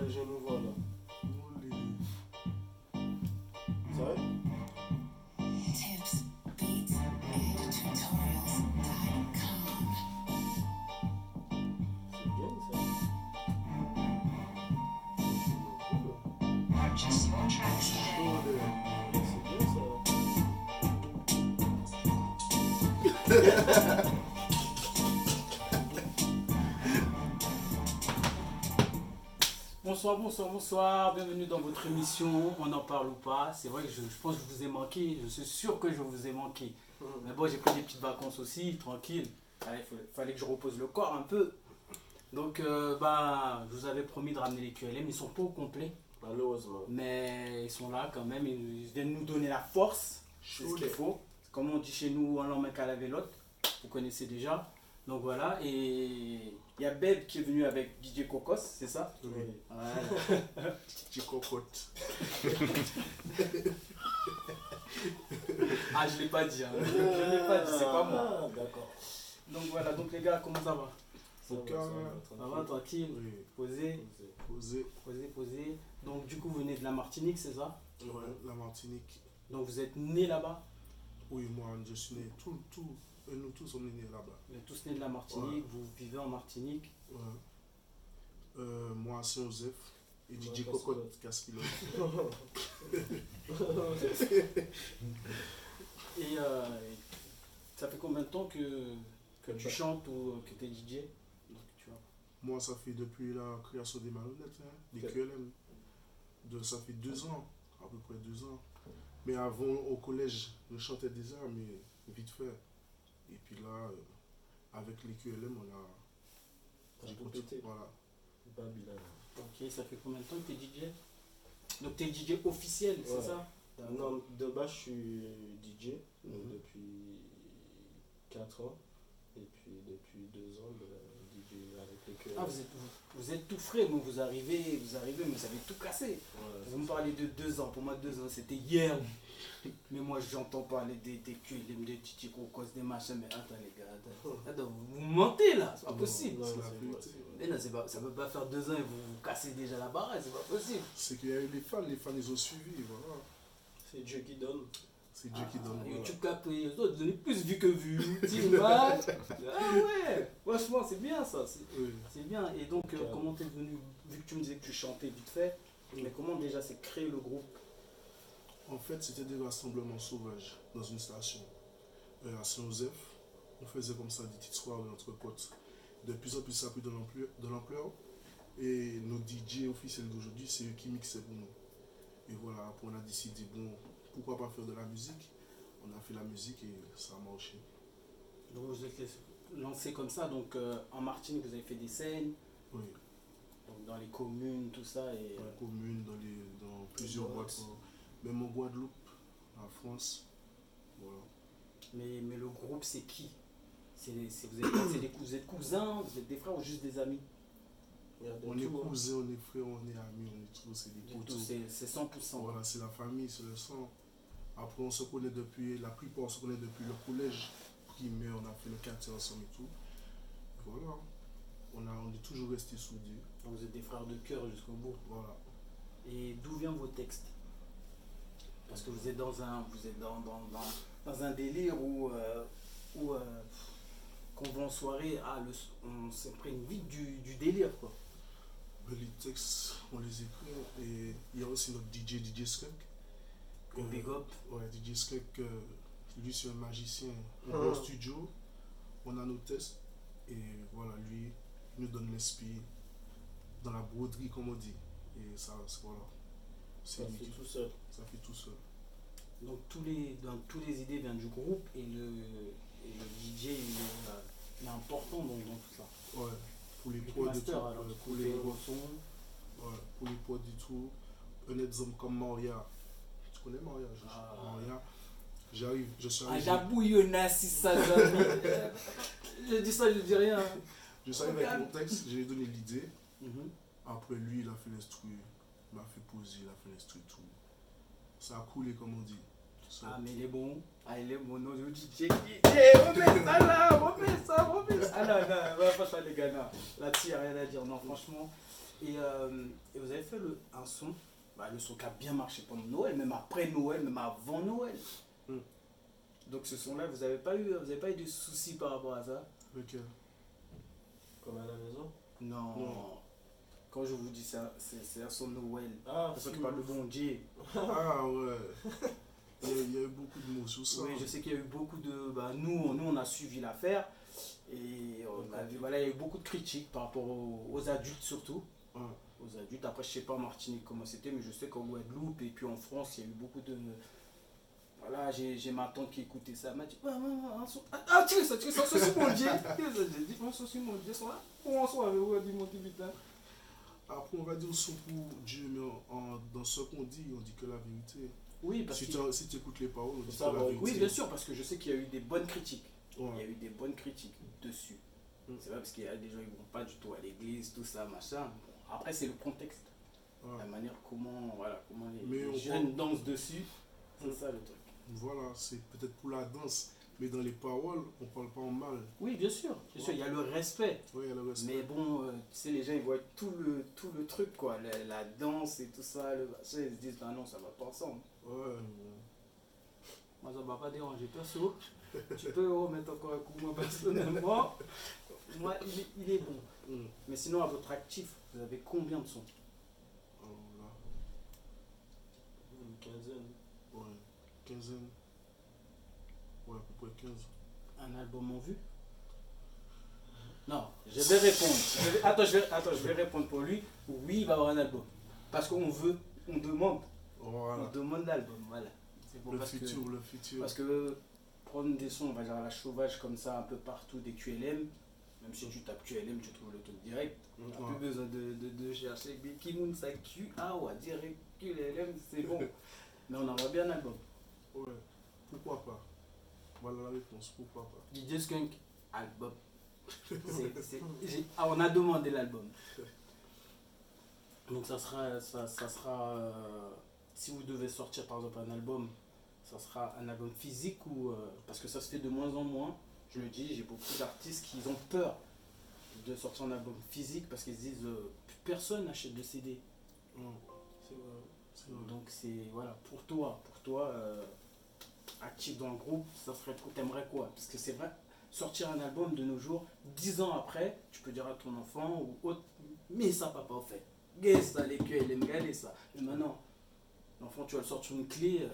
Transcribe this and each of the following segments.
le genou, voilà. Ça va? Tips, beats, and tutorials.com. C'est bien ça. Purchase your tracks today. C'est bien ça. Bonsoir, bienvenue dans votre émission On en parle ou pas. C'est vrai que je pense que je vous ai manqué, je suis sûr que je vous ai manqué. Mais bon, j'ai pris des petites vacances aussi, tranquille. Il fallait que je repose le corps un peu. Donc, je vous avais promis de ramener les QLM, ils sont pas au complet. Malheureusement. Mais ils sont là quand même, ils viennent nous donner la force, c'est ce qu'il faut. Comme on dit chez nous, on l'emmène qu'à la vélote, vous connaissez déjà. Donc voilà, et il y a Beb qui est venu avec DJ Cocos, c'est ça? Oui. Ouais. DJ Cocotte. Ah, je l'ai pas dit, hein. Je l'ai pas dit, c'est pas moi. Ah, d'accord. Donc voilà, donc les gars, comment ça va? Ça Ça va, tranquille, Oui. posé, Posé. posé. Donc du coup, vous venez de la Martinique, c'est ça? Ouais, la Martinique. Donc vous êtes né là-bas? Oui, moi, je suis né. Nous tous, on est nés là-bas. Vous êtes tous nés de la Martinique, vous vivez en Martinique. Ouais. Moi, Saint-Joseph. Et Moi, DJ Cocotte, Casquilon. Et ça fait combien de temps que tu chantes ou que tu es DJ? Donc, tu vois. Moi, ça fait depuis la création des malhonnêtes, hein, des QLM. Ça fait 2 ans, à peu près 2 ans. Mais avant, au collège, je chantais déjà, mais vite fait. Et puis là, avec les QLM, j'ai tout continué. pété. Voilà. Babylone. Ok, ça fait combien de temps que tu es DJ? Donc tu es DJ officiel, c'est Ouais. ça? Non, de base, je suis DJ donc Mhm. depuis 4 ans. Et puis depuis 2 ans, DJ avec les QLM. Ah, vous êtes tout frais, donc vous arrivez, mais vous avez tout cassé. Ouais, Vous me parlez de 2 ans, pour moi 2 ans c'était hier. Mais moi j'entends parler des QLM, des DJ Cocos, des machins, mais attends les gars, attends, vous mentez là, c'est pas possible. Non, c'est c'est la vrai, vérité. c'est vrai. Mais non, ça peut pas faire 2 ans et vous cassez déjà la baraque, c'est pas possible. C'est qu'il y a eu les fans ils ont suivi, voilà. C'est Dieu qui donne. C'est Dieu qui donne. Voilà. YouTube Cap, les autres donnent plus vu que vu. T'imagines? Ah ouais, franchement c'est bien ça, Oui. c'est bien. Et donc Ok. comment t'es venu, vu que tu me disais que tu chantais vite fait, mais comment déjà c'est créé le groupe? En fait, c'était des rassemblements sauvages dans une station à Saint-Joseph. On faisait comme ça des petites soirées entre potes. De plus en plus, ça a pris de l'ampleur. Et nos DJ officiels d'aujourd'hui, c'est eux qui mixaient pour nous. Et voilà, après on a décidé, bon, pourquoi pas faire de la musique? On a fait la musique et ça a marché. Donc vous êtes lancé comme ça, donc en Martinique vous avez fait des scènes, Oui, donc dans les communes, tout ça. Et, dans la commune, dans plusieurs boîtes. Même en Guadeloupe, en France. Voilà. mais le groupe c'est qui? Vous êtes cousins, vous êtes des frères ou juste des amis? Il y a de On tout, est hein. cousins, on est frères, on est amis, on est tous, c'est des potos. C'est 100%. Voilà, c'est la famille, c'est le sang. Après, on se connaît depuis, la plupart on se connaît depuis le collège primaire, on a fait le quartier ensemble et tout. Voilà, on est toujours restés soudés. Donc vous êtes des frères de cœur jusqu'au bout. Voilà. Et d'où viennent vos textes? Parce que vous êtes dans un délire où quand on va en soirée, on s'imprègne vite du délire quoi. Mais les textes, on les écrit. Et il y a aussi notre DJ Skunk. Au Big Up. Ouais, DJ Skunk, lui c'est un magicien. On Mhm. va au studio, on a nos tests. Et voilà, lui, il nous donne l'esprit dans la broderie, comme on dit. Et ça, voilà. Ça lui fait qui- tout seul. Ça fait tout seul. Donc tous les idées viennent du groupe et le DJ il est important dans tout ça. Ouais, pour les Le prods et tout. master alors, Pour les les, gros sons. ouais, pour les prods et tout. Un exemple comme Maria. Tu connais Maria? Ah. Maria. Je suis Ah, arrivé. j'abouillonna si ça jamais. Je dis ça, je dis rien. Je suis arrivé avec mon texte, je lui ai donné l'idée. Mhm. Après lui, il a fait l'instru. Il m'a fait poser, il a fait l'instru tout. Ça a coulé comme on dit. Ah mais il est bon. Ah il est bon. Non, je dis remets ça là, remets ça. Ah Ah non, non, franchement, les gars, non. Là-dessus, il n'y a rien à dire, non, franchement. Et vous avez fait un son, le son qui a bien marché pendant Noël, même après Noël, même avant Noël. Mm. Donc ce son-là, vous n'avez pas eu de soucis par rapport à ça? Lequel? Comme à la maison. Non. Non. Quand je vous dis ça, c'est un son de Noël. Ah, C'est ça qui parle de bon Dieu. Ah ouais. Il y a eu beaucoup de mots sur ça. Oui, je sais qu'il y a eu beaucoup de... nous, on a suivi l'affaire. Et on a vu, voilà, il y a eu beaucoup de critiques par rapport aux adultes surtout. Ouais. Aux adultes. Après, je sais pas en Martinique comment c'était, mais je sais qu'en Guadeloupe et puis en France, il y a eu beaucoup de... Voilà, j'ai ma tante qui écoutait ça. Elle m'a dit, tire ça, on s'en suit mon Dieu. J'ai dit, on s'en suit mon Dieu. On s'en avec vous, dit mon petit putain. Après, on va dire son pour Dieu, mais dans ce qu'on dit, on dit que la vérité. Oui, parce que... Si tu écoutes les paroles, on dit Ça, que la vérité. oui, bien sûr, parce que je sais qu'il y a eu des bonnes critiques. Ouais. Il y a eu des bonnes critiques dessus. Mm. C'est vrai parce qu'il y a des gens qui ne vont pas du tout à l'église, tout ça, machin. Bon, après, c'est le contexte. Ouais. La manière comment Mais les on jeunes dansent dessus. C'est Mm. ça le truc. Voilà, c'est peut-être pour la danse, mais dans les paroles, on parle pas en mal. Oui, bien sûr. Bien sûr, il y a le respect. Oui, il y a le respect. Mais bon, tu sais, les gens, ils voient tout le truc, quoi. La danse et tout ça, le machin, ils se disent, ah non, ça va pas ensemble. Ouais, Moi, ça ne m'a pas dérangé, perso. Tu peux remettre encore un coup, moi, personnellement. Moi, il est bon. ouais. Mais sinon, à votre actif, vous avez combien de sons? Alors là, Une quinzaine. ouais, quinzaine. Ouais, à peu près 15. Un album en vue? Non, je vais répondre. Attends, je vais répondre pour lui. Oui, il va avoir un album. Parce qu'on demande. Voilà. On demande l'album, voilà. C'est bon Le parce futur, que, le futur. parce que prendre des sons, on va dire à la sauvage comme ça, un peu partout des QLM, même si tu tapes QLM, tu trouves le truc direct. Tu n'as Ouais. plus besoin de chercher Bikimoun, ça QA, direct QLM, c'est bon. Mais on envoie bien un album. Ouais, pourquoi pas? Voilà la réponse, pourquoi pas? DJ Skunk, album. On a demandé l'album. Donc ça sera si vous devez sortir par exemple un album, ça sera un album physique ou parce que ça se fait de moins en moins. Je le dis, j'ai beaucoup d'artistes qui ont peur de sortir un album physique parce qu'ils se disent personne n'achète de CD. Ouais, C'est vrai. c'est vrai. Donc c'est voilà pour toi actif dans le groupe, ça serait t'aimerais quoi? Parce que c'est vrai, sortir un album de nos jours, 10 ans après, tu peux dire à ton enfant ou autre, mais ça papa au fait. Qu'est-ce ça les queues, il aime galer ça. Mais maintenant, l'enfant tu vas le sortir une clé,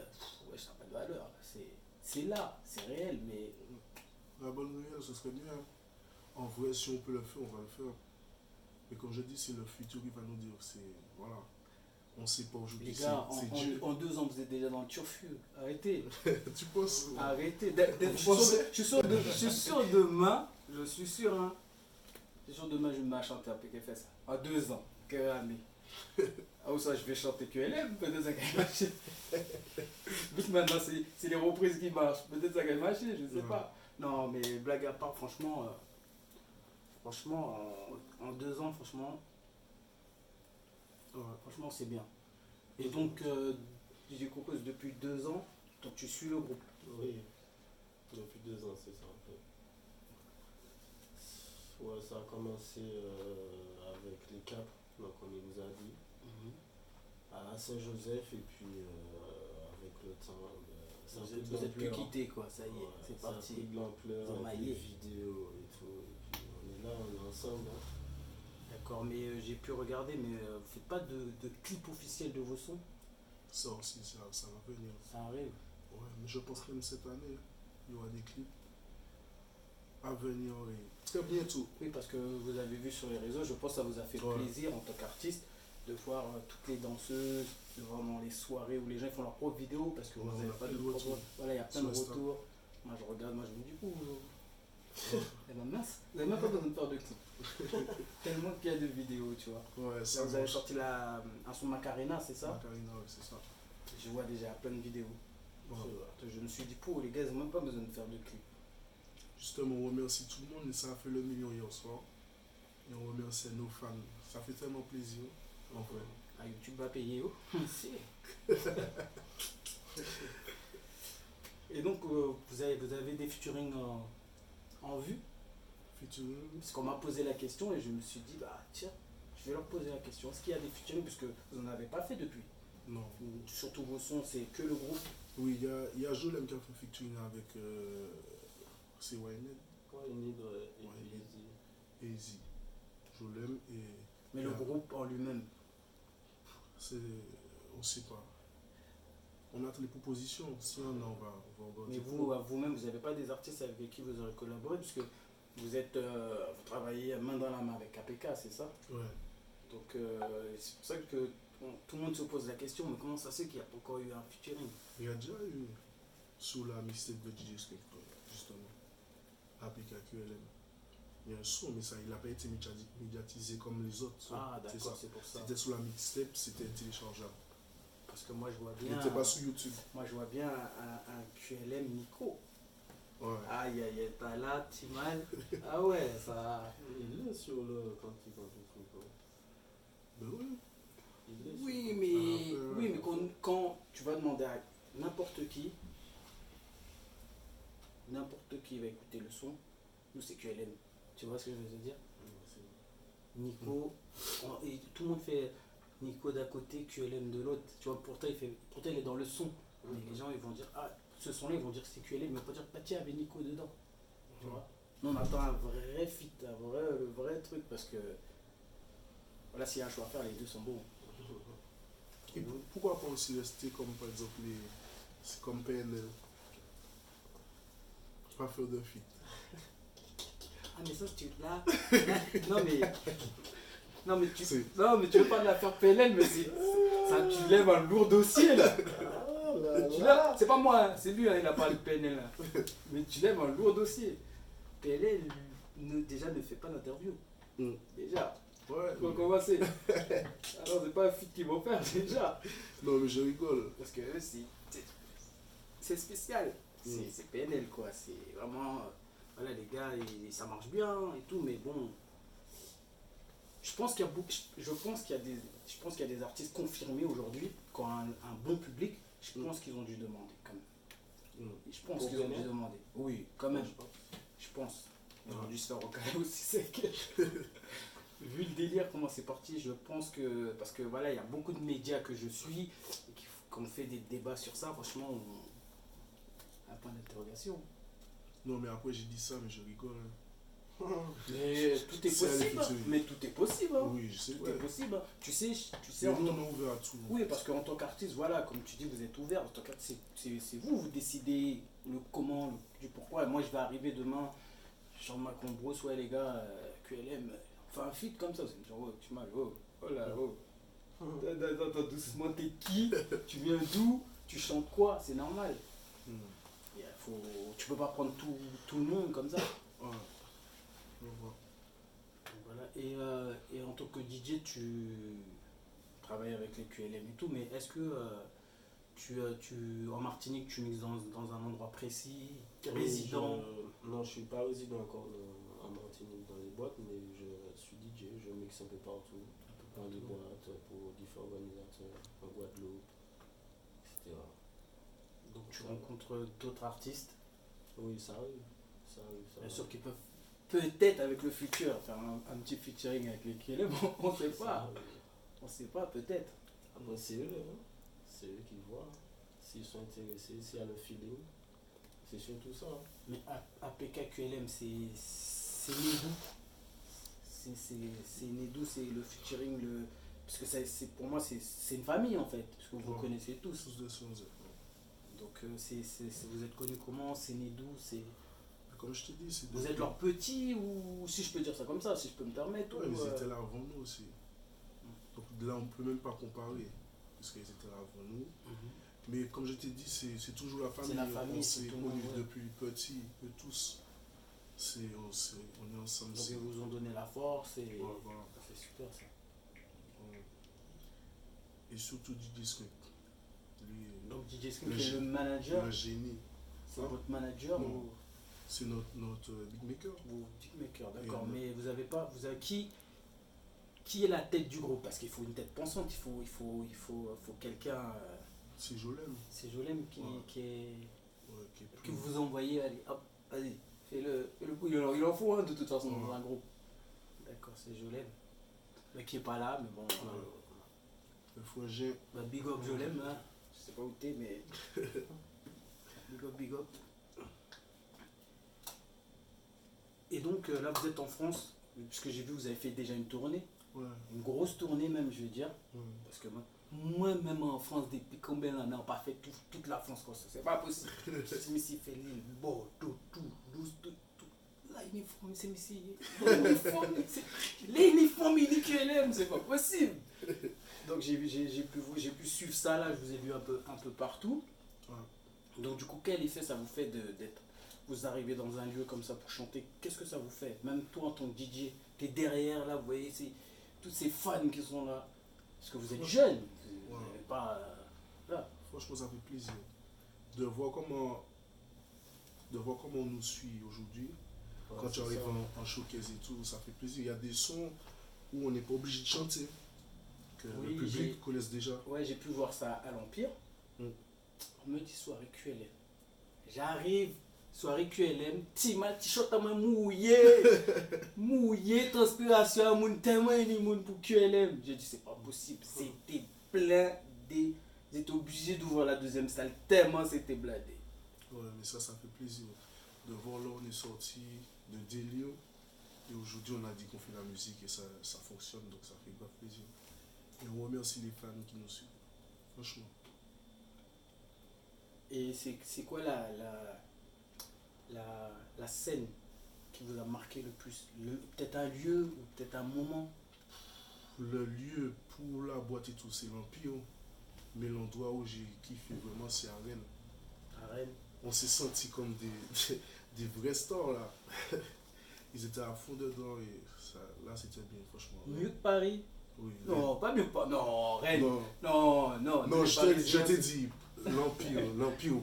ouais ça n'a pas de valeur. C'est là, c'est réel, mais La bonne nouvelle, ce serait bien. En vrai, si on peut le faire, on va le faire. Mais comme je dis, c'est le futur qui va nous dire. C'est. Voilà. On ne sait pas aujourd'hui. les gars, C'est Dieu. en 2 ans vous êtes déjà dans le turfu. Arrêtez. Tu penses? Arrêtez. Je suis sûr demain, je suis sûr, hein. Je suis sûr demain je vais me chanter un PKFS. En 2 ans. Quelle année. Ah ou ça je vais chanter QLM, peut-être ça va marcher. Vu que maintenant c'est les reprises qui marchent, peut-être ça va marcher, je sais Ouais. pas. Non mais blague à part, franchement, en 2 ans, franchement Ouais. c'est bien. Et donc, DJ Cocos, depuis 2 ans, donc tu suis le groupe. Oui. Depuis 2 ans, c'est ça en fait. Ouais, ça a commencé avec les Capes, donc comme il nous a dit, à Saint-Joseph et puis avec le temps, ça a pris de Vous êtes plus l'ampleur. quittés quoi, ça y est, Ouais, c'est ça a parti. pris de l'ampleur Vous avec maillez. les vidéos et tout. Et puis on est là, on est ensemble. Hein. D'accord, mais j'ai pu regarder, mais vous faites pas de clip officiel de vos sons? Ça aussi, ça va venir. Ça arrive. Ouais, mais je pense que même cette année, il y aura des clips à venir. Et très bientôt. Oui, parce que vous avez vu sur les réseaux, je pense que ça vous a fait Ouais. plaisir en tant qu'artiste de voir toutes les danseuses, de voir dans les soirées où les gens font leurs propres vidéos parce que Ouais, vous on n'avez a pas plein de de retours. retours. Voilà, il y a plein Sur de Insta. retours. Moi je regarde, moi je me dis, eh ben mince, vous n'avez même pas besoin de faire de clip. Tellement qu'il y a de vidéos, tu vois. Ouais, Là, ça vous avez marche. sorti un son Macarena, c'est ça? Macarena, ouais, c'est ça. Je vois déjà plein de vidéos. Ouais. Je me suis dit, pour les gars, ils n'ont même pas besoin de faire de clip. Justement, on remercie tout le monde et ça a fait le million hier soir. Et on remercie nos fans. Ça fait tellement plaisir. En vrai. Ah, YouTube va payer, oh. Si. Et donc, vous avez des featuring en vue? Featuring. Parce qu'on m'a posé la question et je me suis dit, bah tiens, je vais leur poser la question. Est-ce qu'il y a des featuring, puisque vous n'en avez pas fait depuis. Non. Surtout vos sons, c'est que le groupe. Oui, il y a Jolem qui a fait featuring avec. C'est Wayne Ouais, Need et Ouais, Easy. et Easy. Jolem et. Mais le Yeah. groupe en lui-même. C'est. On sait pas. On attend les propositions. Si on en va regarder. Mais vous, vous-même, vous n'avez pas des artistes avec qui vous aurez collaboré, puisque vous êtes, vous travaillez main dans la main avec APK, c'est ça? Ouais. Donc c'est pour ça que tout le monde se pose la question, mais comment ça se fait qu'il n'y a pas encore eu un featuring? Il y a déjà eu sous la mixtape de DJ Skepta, justement. APK QLM. Il y a un son, mais ça, il n'a pas été médiatisé comme les autres. sons. Ah C'est d'accord, ça. c'est pour ça. C'était sous la mixtape, c'était téléchargeable. Parce que moi je vois Il bien, n'était pas sur YouTube. moi je vois bien un QLM Nico. Ouais. Aïe aïe aïe, t'as là, Timal. Ah ouais, ça. Il est sur le Quanti truc. Ben oui. Il est Oui, sur- mais, Ah, oui, mais quand tu vas demander à n'importe qui va écouter le son, nous c'est QLM. Tu vois ce que je veux te dire? Nico, et tout le monde fait Nico d'un côté, QLM de l'autre. Tu vois, pourtant il est dans le son. Mais les gens ils vont dire, ah, ce son-là, ils vont dire c'est QLM, mais ils vont pas dire, bah tiens, il y avait Nico dedans. Tu vois? Nous on attend un vrai feat, le vrai truc, parce que voilà, s'il y a un choix à faire, les deux sont bons. Et pourquoi pas aussi rester comme par exemple c'est comme PNL. Pas faire de feat. Ah mais ça tu là, non mais tu C'est- veux pas de la faire PNL, mais ça tu lèves un lourd dossier là. C'est pas moi, hein, c'est lui, hein, il a parlé de PNL là. Mais tu lèves un lourd dossier. PNL déjà ne fait pas d'interview. Mm. Déjà, Ouais. faut commencer. Alors c'est pas un feat qu'ils vont faire déjà. Non mais je rigole. Parce que eux, c'est spécial. Mm. C'est PNL quoi. C'est vraiment. Voilà, les gars, ça marche bien et tout, mais bon. Je pense qu'il y a beaucoup. Je pense qu'il y a des artistes confirmés aujourd'hui qui ont un bon public. Je pense qu'ils ont dû demander quand même. Mm. Je pense Pour qu'ils ont dû PNL? demander. Oui, quand même. Je pense. Je pense. Ils ont Ouais. dû se faire recaler aussi sec. Vu le délire, comment c'est parti, je pense que. Parce que voilà, il y a beaucoup de médias que je suis et qu'on fait des débats sur ça. Franchement, un point d'interrogation. Non mais après j'ai dit ça mais je rigole. Hein. Mais tout est C'est possible. effectivement. Mais tout est possible. Hein. Oui je sais. Tout Ouais. est possible. Tu sais Mais en nous tant- on est ouvert à tout. Oui, parce qu'en tant qu'artiste, voilà, comme tu dis, vous êtes ouvert. En tant qu'artiste, c'est vous, vous décidez le comment, du pourquoi. Et moi, je vais arriver demain, Jean-Marc Bros, ouais, les gars, QLM, enfin un feat comme ça. Vous allez me dire, oh, tu m'as, oh là, oh. Attends, doucement, t'es qui? Tu viens d'où? Tu chantes quoi? C'est normal. Mm. Tu peux pas prendre tout le monde comme ça. Ouais. Je vois. Donc voilà. Et en tant que DJ, tu travailles avec les QLM et tout, mais est-ce que en Martinique, tu mixes dans un endroit précis, résident? Non, je suis pas résident encore en Martinique dans les boîtes, mais je suis DJ, je mixe un peu partout. Dans des boîtes, pour différents organisateurs, en Guadeloupe, etc. Donc tu rencontres d'autres artistes, Oui, ça arrive. Ça arrive. bien sûr, qui peuvent peut-être avec le futur faire un petit featuring avec les QLM, on sait Ça pas. arrive. On sait pas, peut-être. Après, c'est eux, hein. C'est eux qui voient. S'ils sont intéressés, s'il y a le feeling, c'est surtout ça. Hein. Mais APK QLM, c'est né d'où? C'est né d'où? C'est le featuring, parce que pour moi, c'est une famille en fait, parce que vous vous Ouais. connaissez tous. Tous de son zèbre. Donc vous êtes connus comment? C'est né d'où? Comme je te dis, c'est Vous êtes leurs petits, ou si je peux dire ça comme ça, si je peux me permettre? Ouais, ou, mais ils étaient là avant nous aussi. Donc là, on peut même pas comparer. Parce qu'ils étaient là avant nous. Mhm. Mais comme je t'ai dit, c'est toujours la famille. C'est la famille, On c'est s'est tout le monde, connus ouais. depuis petit, eux tous. On est ensemble. Donc ils vous ont donné la force, et Ouais, voilà. c'est super ça. Ouais. Et surtout DJ Snake. Lui, Donc DJ Skim, Le qui est le gé- manager, un génie. c'est Ah. votre manager Non. ou C'est notre beatmaker. vous beatmaker, d'accord. Et Mais vous avez qui est la tête du groupe? Parce qu'il faut une tête pensante, il faut quelqu'un. C'est Jolem. C'est Jolem Ouais. qui est. Ouais, qui est Que plus- vous envoyez, allez, hop, vas-y, Il en faut un de toute façon dans Ouais. un groupe. D'accord, c'est Jolem. Mais qui est pas là, mais bon. Le frangin, Bah, big up Jolem, hein. Je sais pas où t'es, mais. Big up, big up. Et donc là, vous êtes en France, puisque j'ai vu vous avez fait déjà une tournée, ouais. une grosse tournée même, je veux dire. Ouais. Parce que moi même en France, depuis combien d'années, on n'a pas fait toute la France comme ça. C'est pas possible. C'est Messi fait l'île, Bordeaux, Toulouse, tout. Là, l'uniforme, c'est Messi. L'uniforme, il dit QLM, c'est pas possible. Donc j'ai pu suivre ça là, je vous ai vu un peu partout. Ouais. Donc du coup, quel effet ça vous fait d'être. Vous arrivez dans un lieu comme ça pour chanter, qu'est-ce que ça vous fait? Même toi en tant que DJ, t'es derrière là, vous voyez, tous ces fans qui sont là. Parce que vous êtes jeunes, vous Ouais. n'avez pas. Là. Franchement, ça fait plaisir de voir comment on nous suit aujourd'hui. Ouais, Quand tu c'est arrives ça. en showcase et tout, ça fait plaisir. Il y a des sons où on n'est pas obligé de chanter, que Oui, le public connaisse déjà. Ouais, j'ai pu voir ça à l'Empire. Mm. On me dit soirée QLM. J'arrive, soirée QLM, petit mal, petit shot à moi mouillé. Mouillé, transpiration à mon témoin, ni mon pour QLM. J'ai dit, c'est pas possible. C'était blindé. Ils étaient obligés d'ouvrir la deuxième salle tellement c'était blindé. Ouais, mais ça fait plaisir de voir là on est sorti de délire. Et aujourd'hui, on a dit qu'on fait la musique et ça fonctionne, donc ça fait grave plaisir. Et on remercie les fans qui nous suivent. Franchement. Et c'est quoi la scène qui vous a marqué le plus? Peut-être un lieu ou peut-être un moment? Le lieu pour la boîte et tout, c'est l'Empire. Mais l'endroit où j'ai kiffé vraiment, c'est à Rennes. À Rennes. On s'est senti comme des vrais stars là. Ils étaient à fond dedans et ça, là c'était bien, franchement. Mieux que Paris? Oui, Non, pas mieux que Paris. Non, Rennes. Non, Non, non, les je Parisiens, t'ai dit l'Empire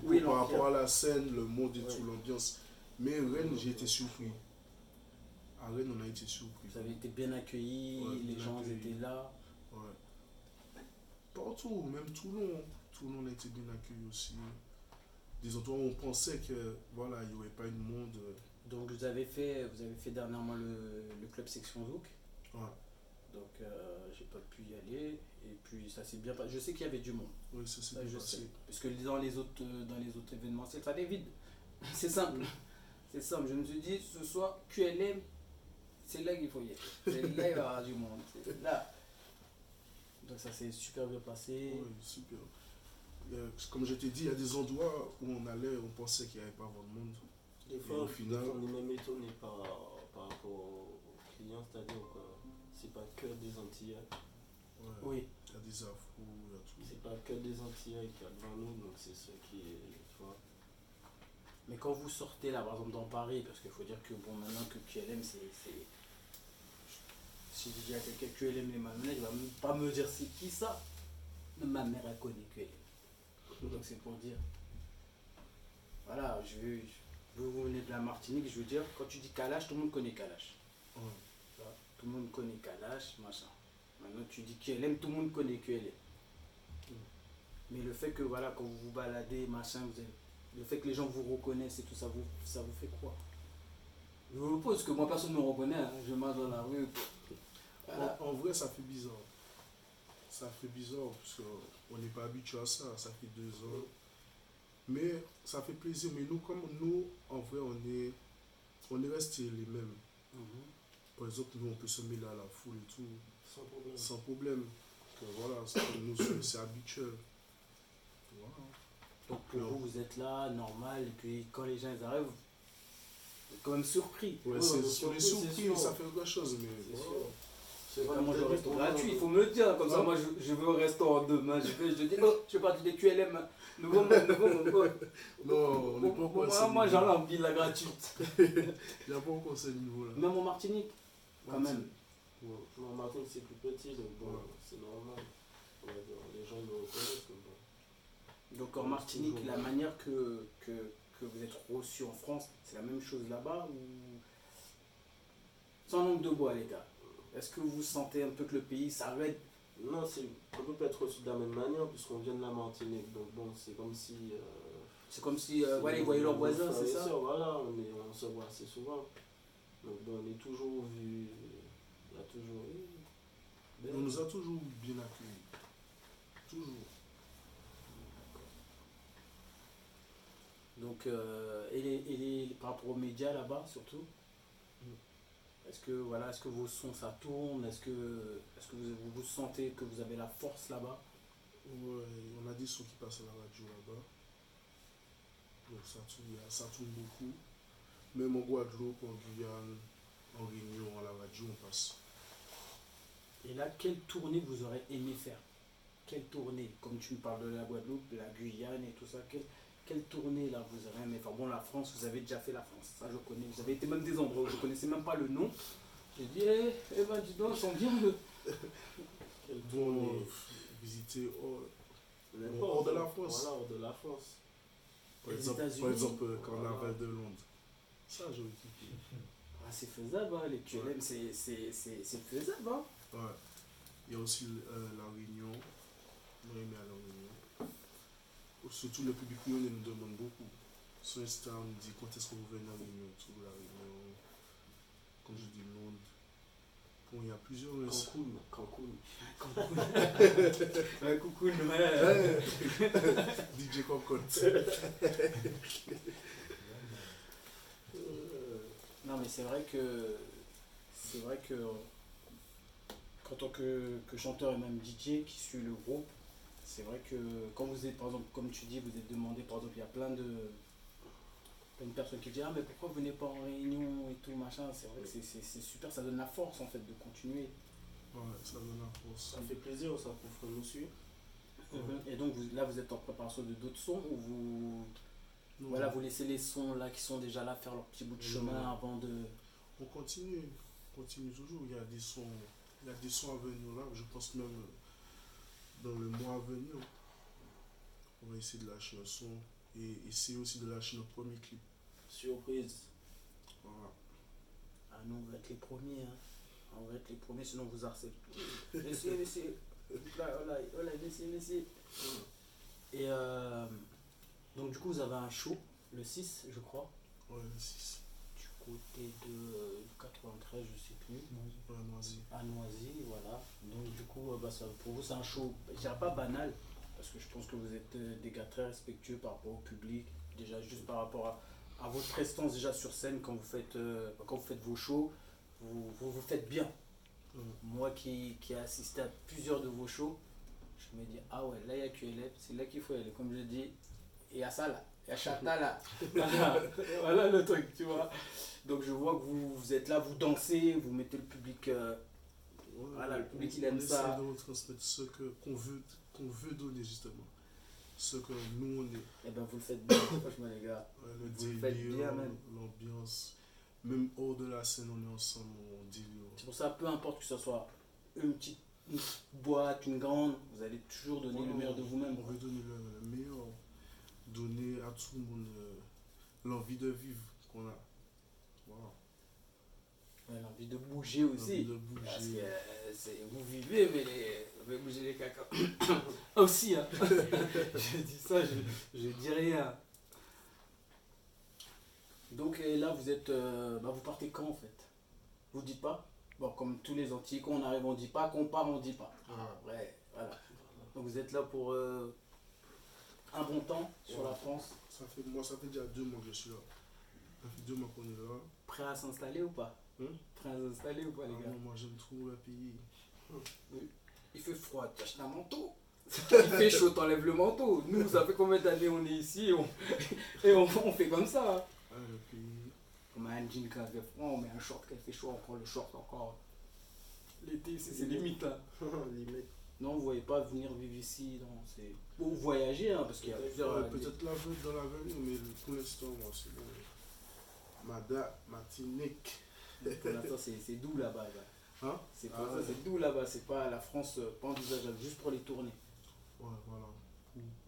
Oui, par l'Empire. rapport à la scène, le monde et Ouais. tout, l'ambiance. Mais Rennes, j'ai été surpris. À Rennes, on a été surpris. Vous avez été bien accueillis, Ouais, les bien gens accueillis. étaient là. Ouais. Partout, même Toulon. Toulon a été bien accueilli aussi. Des endroits où on pensait que voilà, il n'y aurait pas eu de monde. Donc vous avez fait dernièrement le club section Zouk. Ouais. Donc j'ai pas pu y aller. Et puis ça s'est bien passé. Je sais qu'il y avait du monde. Oui, ça s'est Ça, bien je passé. sais. Parce que dans les autres événementiels, ça dévide. C'est simple. C'est simple. Je me suis dit, ce soir, QLM, c'est là qu'il faut y être. C'est là qu'il va y avoir du monde. C'est là. Donc ça s'est super bien passé. Oui, super. Comme je t'ai dit, il y a des endroits où on allait, on pensait qu'il n'y avait pas vraiment de monde. Des Et fois, au final- on est même étonné par rapport aux clients, c'est-à-dire que c'est pas que des Antillais, Ouais. Oui. Il y a des afros, il y a tout. c'est pas que des Antillais qu'il y a devant nous, donc c'est ce qui est, tu vois. Mais quand vous sortez là, par exemple dans Paris, parce qu'il faut dire que bon, maintenant que QLM, c'est. Si je dis à quelqu'un QLM les malhonnêtes, il va même pas me dire c'est qui ça. Mais ma mère elle connaît QLM. Donc c'est pour dire. Voilà, vous venez de la Martinique, je veux dire, quand tu dis Kalash, tout le monde connaît Kalash. Ouais. Voilà, tout le monde connaît Kalash, machin. Maintenant tu dis QLM, tout le monde connaît QLM. Mais le fait que voilà, quand vous vous baladez, machin, le fait que les gens vous reconnaissent et tout, ça vous fait quoi? Je vous le pose, parce que moi personne ne me reconnaît, hein. Je marche dans la rue. Voilà. En vrai, ça fait bizarre. Ça fait bizarre parce qu'on n'est pas habitué à ça. Ça fait 2 ans. Mais ça fait plaisir. Mais nous, comme nous, en vrai, on est restés les mêmes. Mhm. Par exemple, nous, on peut se mêler à la foule et tout, Sans problème. sans problème. Que voilà, nous, c'est habituel. Voilà. Donc pour vous, vous êtes là, normal, et puis quand les gens ils arrivent, vous êtes quand même surpris. Ouais, Ouais, c'est, on est on est surpris, surpris, c'est sûr. ça fait quelque chose. Mais C'est voilà. sûr. C'est Moi, vraiment je des reste pour gratuit, il nous. faut me le dire, comme ça, Hein? moi je vais au restaurant demain, je dis, oh, je fais partie des QLM, nouveau Non, on n'est pas encore à ce moi niveau. j'en ai envie de la gratuite. Il n'y a pas encore ce niveau-là. Même en Martinique, quand même. Ouais. Non, Martinique c'est plus petit, donc bon, Ouais. c'est normal. On va dire, les gens ils me reconnaissent comme ça. Donc en Martinique, la manière que vous êtes reçu en France, c'est la même chose là-bas ou... Sans langue de bois, les gars. Est-ce que vous sentez un peu que le pays s'arrête? Non, on peut pas être reçu de la même manière puisqu'on vient de la Martinique, donc bon, c'est comme si C'est comme si voilà, ils voyaient leurs voisins, c'est ça? Voilà, on se voit assez souvent. Donc bon, on est toujours vu. Il y a toujours eu. On nous a toujours bien accueillis. Toujours. Donc, par rapport aux médias là-bas, surtout, est-ce que vos sons ça tourne? Est-ce que vous sentez que vous avez la force là-bas? Ouais, on a des sons qui passent à la radio là-bas. Donc ça tourne beaucoup. Même en Guadeloupe, en Guyane, en Réunion, à la radio, on passe. Et là, quelle tournée vous aurez aimé faire? Quelle tournée? Comme tu me parles de la Guadeloupe, de la Guyane et tout ça, quelle tournée là vous aurez aimé faire? Bon, la France, vous avez déjà fait la France, ça je connais. Vous avez été même des endroits où je ne connaissais même pas le nom. J'ai dit, eh ben dis donc, ils sont bien. Quelle Bon, tournée. visiter N'importe, hors de la France. Voilà, hors de la France. Les Par États-Unis. exemple, Carnaval de Londres. Ça, j'aurais kiffé. Ah, c'est faisable, hein, les QLM, c'est faisable. Hein. Ouais. Il y a aussi la Réunion. Moi, j'aime bien la Réunion. Surtout le public lyonnais nous demande beaucoup. Sur Insta, on nous dit quand est-ce que vous venez à la Réunion, tout la Réunion. Quand je dis Londres. Bon, il y a plusieurs. Cancun. Ouais, coucou, ouais. DJ Cocotte. Non, mais c'est vrai que en tant que chanteur et même DJ qui suit le groupe, c'est vrai que quand vous êtes, par exemple, comme tu dis, vous êtes demandé, par exemple, il y a plein de personnes qui disent ah mais pourquoi vous venez pas en réunion et tout machin. C'est vrai que c'est super, ça donne la force en fait de continuer. Ouais, ça donne la force. Ça fait plaisir, ça pour nous suivre. Et donc là vous êtes en préparation de d'autres sons ou vous Non, voilà, vous laissez les sons là qui sont déjà là faire leur petit bout de chemin avant de. on continue toujours. Il y a des sons à venir là. Je pense même dans le mois à venir, on va essayer de lâcher un son et essayer aussi de lâcher notre premier clip. Surprise. Voilà. Ah nous on va être les premiers, hein. On va être les premiers sinon vous harcèlez. Laissez. Voilà, laissez. Et donc du coup vous avez un show le 6 je crois. Ouais, le 6. Du côté de 93 je sais plus. Ouais, Noisy. À Noisy, voilà. Donc du coup pour vous c'est un show, je dirais pas banal, parce que je pense que vous êtes des gars très respectueux par rapport au public, déjà juste par rapport à votre prestance déjà sur scène quand vous faites vos shows, vous faites bien. Moi qui ai assisté à plusieurs de vos shows, je me dis ah ouais là il y a QLF, c'est là qu'il faut y aller, comme je dis, et à ça là, et à Chata là. Voilà le truc, tu vois. Donc je vois que vous êtes là, vous dansez, vous mettez le public. Voilà, le public il aime ça. On essaie de retransmettre qu'on veut donner justement. Ce que nous on est. Et ben vous le faites bien, franchement les gars. Ouais, le Vous le faites délire, bien même. l'ambiance. Même hors de la scène, on est ensemble, on délire. C'est pour ça, peu importe que ce soit une petite boîte, une grande, vous allez toujours donner le meilleur de vous-même. On veut donner le meilleur. Donner à tout le monde l'envie de vivre qu'on a. Voilà. Ouais, l'envie de bouger aussi. L'envie de bouger. Parce que vous vivez, mais vous pouvez bouger les caca. Aussi, hein. Je dis ça, je dis rien. Donc là, vous êtes, vous partez quand en fait? Vous dites pas? Bon, comme tous les Antillais, quand on arrive, on dit pas, qu'on part, on dit pas. Ouais, voilà. Donc vous êtes là pour un bon temps sur la France. Ça fait déjà 2 mois que je suis là. Ça fait 2 mois qu'on est là. Prêt à s'installer ou pas? Prêt à s'installer ou pas, les gars? Non, moi j'aime trop le pays. Il fait froid, tu achètes un manteau. Il fait chaud, t'enlèves le manteau. Nous, ça fait combien d'années on est ici et on fait comme ça. Hein. Ah, le pays. On met un jean quand il fait froid, on met un short quand il fait chaud, encore le short encore. L'été ici, c'est limite là. Limite. Non, vous voyez pas venir vivre ici, non, c'est. Ou voyager, hein, parce qu'il y a plusieurs. Peut-être dans l'avenir, mais pour l'instant, moi c'est bon. Martinique. Pour l'instant, c'est doux là-bas. Là. Hein? C'est doux là-bas, c'est pas la France, pas envisageable, juste pour les tournées. Ouais, voilà.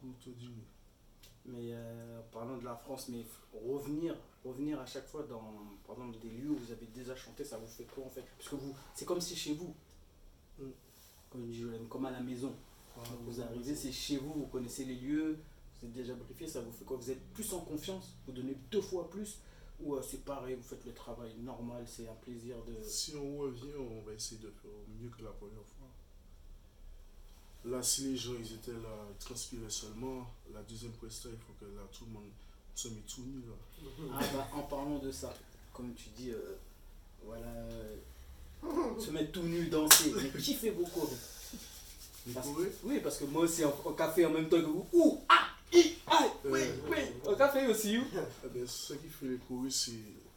Pour te dire. Mais parlant de la France, mais revenir à chaque fois dans, par exemple, des lieux où vous avez déjà chanté, ça vous fait quoi en fait? Parce que c'est comme si chez vous. Comme je dis, comme à la maison. Voilà, Vous arrivez, c'est chez vous, vous connaissez les lieux, vous êtes déjà briefé, ça vous fait quoi? Vous êtes plus en confiance? Vous donnez 2 fois plus? Ou c'est pareil, vous faites le travail normal, c'est un plaisir de... Si on revient, on va essayer de faire mieux que la première fois. Là, si les gens ils étaient là, ils transpiraient seulement, la deuxième presta, il faut que là, tout le monde se met tout nu. Là. Ah bah, en parlant de ça, comme tu dis, voilà, se mettre tout nu, danser, mais qui fait beaucoup? Les Parce- Corées, Oui, parce que moi aussi, au café en même temps que vous, ouh, ah, i, aïe, oui, oui, au café aussi, ou? eh ben, ce qui fait les Corées, c'est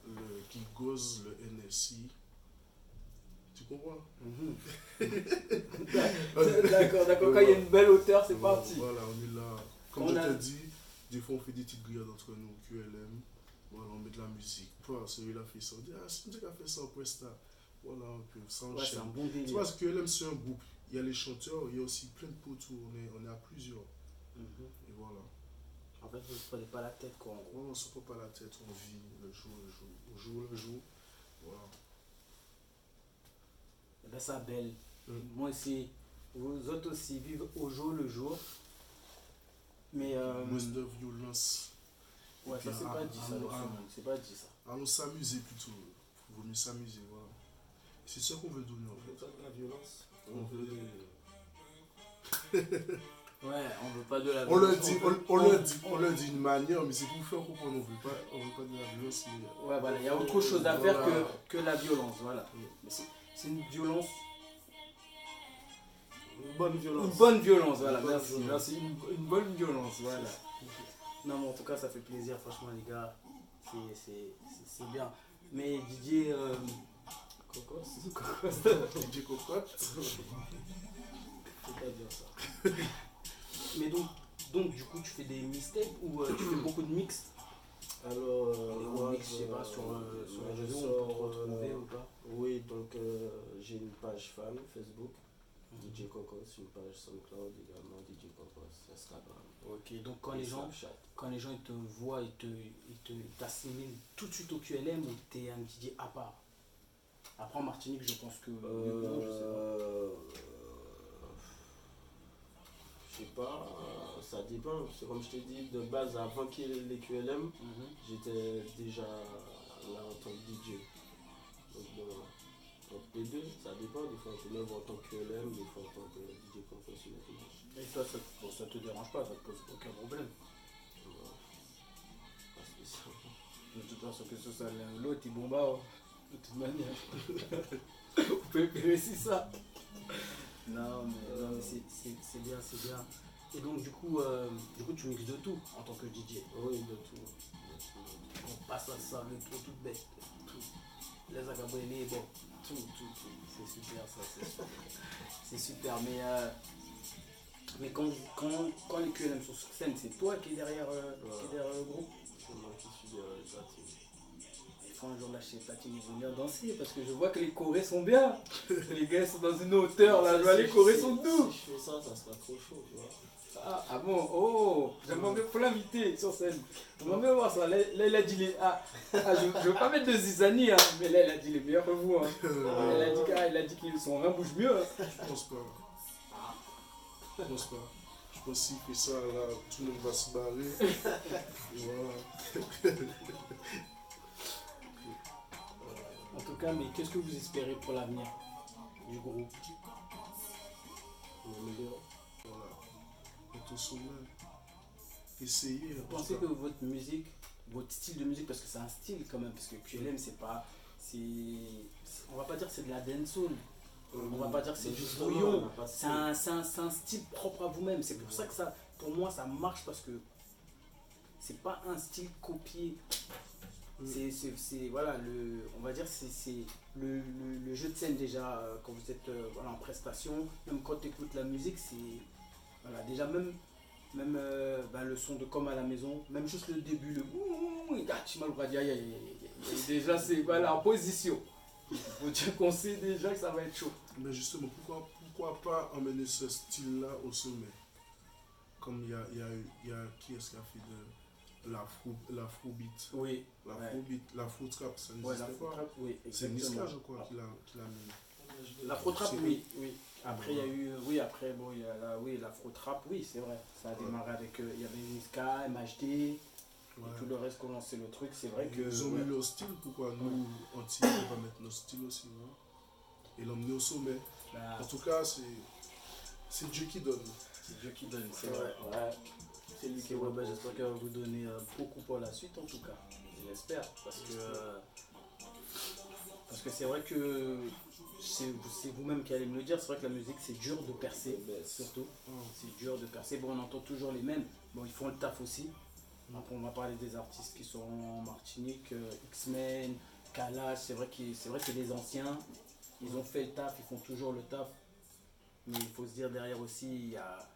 le qui gosse le NSI. Tu comprends? D'accord, d'accord, quand il y a une belle hauteur, c'est Voilà, parti. Voilà, on est là. Comme On je a- te dis, des fois on fait des petites grillades entre nous, QLM. Voilà, on met de la musique. Toi, celui-là fait ça. On dit, ah, c'est une qui a fait ça en Presta. Voilà, un peu, ça Ouais, c'est enchaîne. un bon Tu délire. vois, parce que QLM, c'est un groupe. Il y a les chanteurs, il y a aussi plein de poteaux. On est à plusieurs. Mhm. Et voilà. En fait, vous ne prenez pas la tête, quoi, en gros. On ne se prend pas la tête, on vit le jour, au jour le jour. Voilà. Eh ben, ça belle. Mm. Moi aussi, vous autres aussi vivez au jour le jour. Mais Moins de violence. ouais, ça c'est Ah, pas dit ah, ça, ah, dans ce ah. monde, c'est pas dit ça. Allons s'amuser plutôt. Il vaut mieux s'amuser, voilà. C'est ça qu'on veut donner en On fait. fait pas de la violence. On veut. Ouais, on veut pas de la On le violence, dit, veut- on le dit d'une manière, mais c'est pour faire comprendre. On veut pas de la violence, mais. Ouais, voilà, il y a autre chose à faire Voilà. que la violence, voilà. Mm. Mais c'est une violence, Une bonne violence. une bonne violence, voilà, Une bonne merci, violence. merci, une bonne violence, voilà. Non, mais en tout cas, ça fait plaisir, franchement, les gars, c'est bien. Mais Didier, Cocos. DJ Cocotte. Faut pas dire ça. mais donc du coup, tu fais des mixtapes ou tu fais beaucoup de mix? Alors, Des moi, remix, je sais pas, sur les je réseaux, on sors, peut te retrouver ou pas? oui, donc j'ai une page fan Facebook, DJ Cocos, une page SoundCloud également, DJ Cocos, Instagram. Ok, donc quand et les gens Snapchat. ils te voient, ils t'assimilent tout de suite au QLM ou t'es un DJ à part? Après en Martinique, je pense que... non, je sais Je sais pas, ça dépend. C'est comme je t'ai dit, de base, avant qu'il y ait les QLM, pas. Mhm. j'étais déjà là en tant que DJ. Donc bon, entre les deux, ça dépend. Des fois, on peut même en tant que QLM, des fois en tant que DJ professionnel. Et toi, ça te dérange pas, ça te pose aucun problème. Voilà. Pas spécialement. De toute façon, que ce soit l'un ou l'autre, ils bombardent. De toute manière. Vous pouvez vérifier ça. Non, mais c'est bien, c'est bien. Et donc, du coup, tu mixes de tout en tant que DJ. Oui, de tout. On passe à ça, le tout, toute bête. Tout. Les acaboués, bon. Tout. C'est super, ça, c'est super. C'est super, mais quand les QLM sont sur scène, c'est toi qui es derrière, le groupe. C'est moi qui suis derrière les platines. Il faut un jour lâcher Platine, ils vont bien danser parce que je vois que les chorés sont bien. Les gars sont dans une hauteur là, je vois les chorés sont doux. Si je fais ça, ça sera trop chaud, tu vois. Ah bon, oh, j'aimerais bien, faut l'inviter sur scène. J'aimerais bien voir ça. Là, il a dit les. Je veux pas mettre de zizanie, hein, mais là, il a dit les meilleurs que vous. Hein. Il a dit qu'ils sont un bouge mieux. Hein. Je pense pas. Je pense pas. Je pense qu'il fait ça, là, tout le monde va se barrer. Et voilà. En tout cas, mais qu'est-ce que vous espérez pour l'avenir du groupe? Voilà. Être au sommet. Essayez. Vous pensez que votre musique, votre style de musique, parce que c'est un style quand même, parce que QLM c'est pas, on va pas dire que c'est de la dancehall, on va pas dire que c'est du brouillon, c'est un style propre à vous-même. C'est pour ça que ça, pour moi, ça marche parce que c'est pas un style copié. C'est voilà, on va dire c'est le jeu de scène déjà quand vous êtes voilà, en prestation, même quand tu écoutes la musique, c'est voilà, déjà même le son de Comme à la maison, même juste le début, le déjà c'est voilà, en position. Il faut dire qu'on sait déjà que ça va être chaud. Mais justement, pourquoi pas emmener ce style-là au sommet? Comme il y a qui est-ce qui a fait de l'afrobeat? Oui. L'afrobeat, l'afro-trap, ça Ouais, n'existe pas. oui, C'est exactement. Niska, je crois, qui l'a mis. L'afro-trap, C'est oui, oui. Après, il y a eu, oui, après, bon, il y a oui, l'afro-trap, oui, c'est vrai. Ça a démarré avec, il y avait Niska, MHD, Ouais. et tout le reste qui ont lancé le truc. C'est vrai que. Ils ont ouais. mis leur style, pourquoi nous, entiers, on va pas mettre notre style aussi, hein, et l'emmener au sommet. Bah, En tout cas, c'est Dieu qui donne. c'est Dieu qui donne, c'est Ouais. vrai. Ouais. C'est lui C'est qui vrai, bah, reprend. j'espère qu'elle va vous donner beaucoup pour la suite en tout cas. J'espère. Parce que c'est vrai que c'est vous-même qui allez me le dire, c'est vrai que la musique c'est dur de percer, surtout. C'est dur de percer. Bon, on entend toujours les mêmes. Bon, ils font le taf aussi. Après, on va parler des artistes qui sont en Martinique, X-Men, Kalash. C'est des anciens. Ils ont fait le taf, ils font toujours le taf. Mais il faut se dire derrière aussi, il y a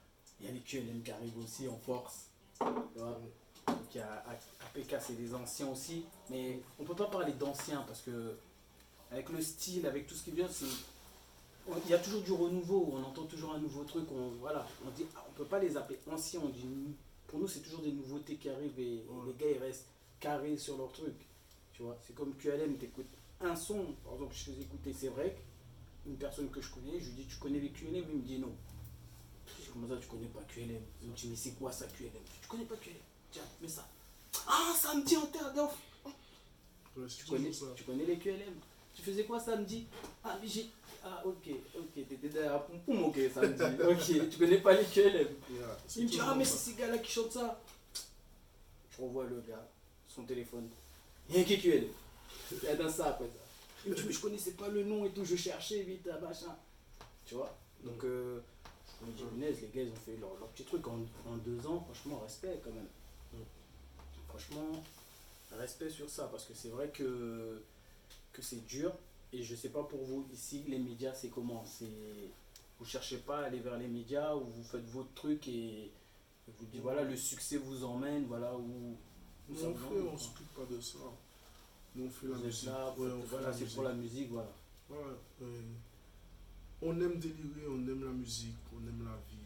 les QLM qui arrivent aussi en force. Tu vois. Donc il y a APK, c'est des anciens aussi. Mais on peut pas parler d'anciens parce que avec le style, avec tout ce qui vient, il y a toujours du renouveau. On entend toujours un nouveau truc. On dit, on peut pas les appeler anciens. On dit, pour nous, c'est toujours des nouveautés qui arrivent et les gars ils restent carrés sur leur truc. Tu vois, c'est comme QLM, t'écoutes un son, par exemple, je faisais écouter, c'est vrai, une personne que je connais, je lui dis, tu connais les QLM? Il me dit non. Je dis, comment ça, tu connais pas QLM? Il me dit, mais c'est quoi ça QLM? Tu connais pas QLM? Tiens, mets ça. Ah, samedi en terre d'enfant. Ouais, c'est Tu connais, toujours ça. tu connais les QLM? Tu faisais quoi samedi? Ah, mais j'ai. Ah, ok, t'étais derrière la poum ok, samedi. Ok, tu connais pas les QLM? Yeah, c'est Il me dit, toujours ah, mais ça. c'est ces gars-là qui chantent ça. Je revois le gars, son téléphone. Il y a un QLM. Il y a dans ça après ça. Il me dit, mais je connaissais pas le nom et tout, je cherchais vite, machin. Tu vois? Donc, je me dis, punaise, les gars, ils ont fait leur petit truc en 2 ans. Franchement, respect quand même. Franchement, respect sur ça, parce que c'est vrai que c'est dur. Et je sais pas pour vous, ici, les médias, c'est comment? Vous cherchez pas à aller vers les médias, ou vous faites votre truc et vous dites, voilà, le succès vous emmène, voilà, où Nous, ça on vous fait, emmène, on quoi. s'occupe pas de ça. Nous, on fait la Vous êtes musique. là, Ouais, on fait voilà, la c'est musique. pour la musique, voilà. Ouais, on aime délirer, on aime la musique, on aime la vie.